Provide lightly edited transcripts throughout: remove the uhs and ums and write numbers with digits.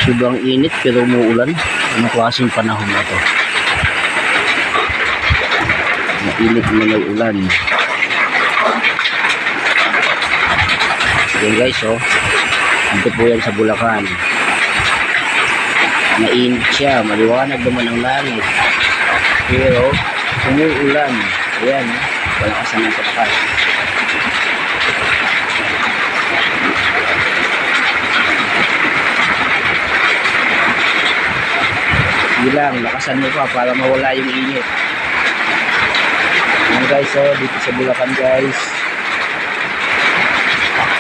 Sobrang init pero umuulan. Anong klaseng panahon na to? Mainit na may ulan. Yan guys, oh. Dito po yan sa Bulacan. Mainit siya. Maliwanag naman ang langit. Pero umuulan. Ayan. Palakasan ng pagkas. Bilang, lakasan mo pa para mawala yung init. Ayan guys, oh, dito sa Bulacan guys.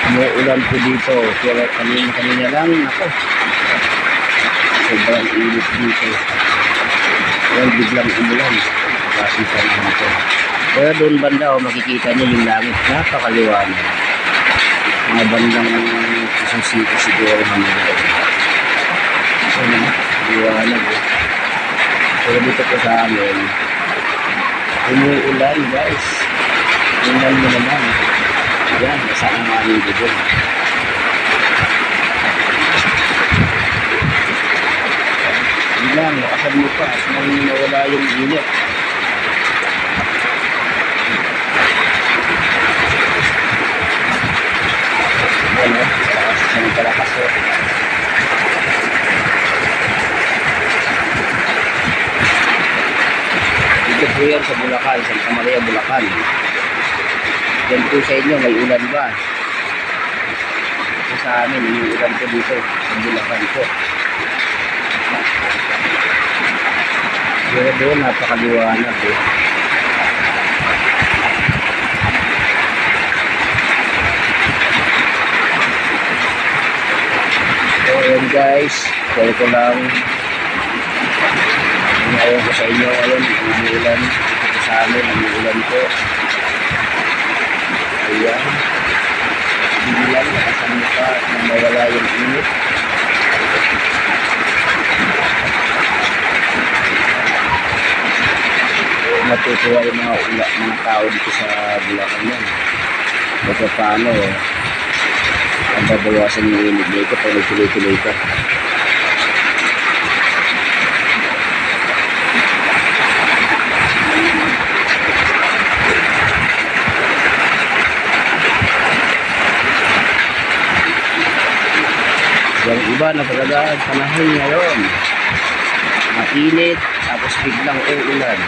Umuulan po dito. Pero kanina lang, ako. Sobrang init dito. Ayan, biglang umulan. Kasi sa naman ito. Pero doon banda, oh, makikita nyo yung langit. Napakaliwanag. Mga bandang Susita siguro naman. So, liwanag, oh. Pero dito po sa amin, umuulan guys. Tingnan mo naman. Yan, nasa ang aming dito. Yan lang, lakasan mo pa. Nang nawala yung init. Yan o, lakas ng kalakas o. Dito po yan sa Bulacan, Santa Maria, Bulacan. Yan po sa inyo, may ulan ba? Ito sa amin, may ulan po dito sa Bulacan po. Pero doon, napakaliwanag eh. So yan guys, kaya ko lang ngayon ko sa inyo ngayon, umuulan dito sa amin, umuulan po. Ayan, bibilang nakasan mo pa nang mawala yung init. Matutuwa yung mga tao dito sa Bulacan yan. Baka paano ang babawasan yung init dito pag nagtuloy-tuloy ka. Yung iba na talaga panahon ngayon, mainit tapos biglang uulan.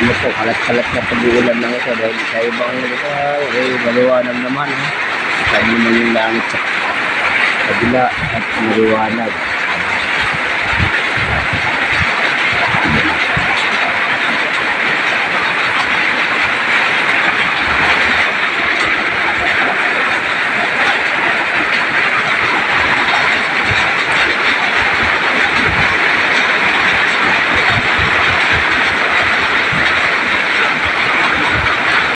Ano po, kalat-kalat na pag-uulan lang ito dahil sa ibang lugar, maliwanag naman. Sabi naman yung langit sa kabila at maliwanag.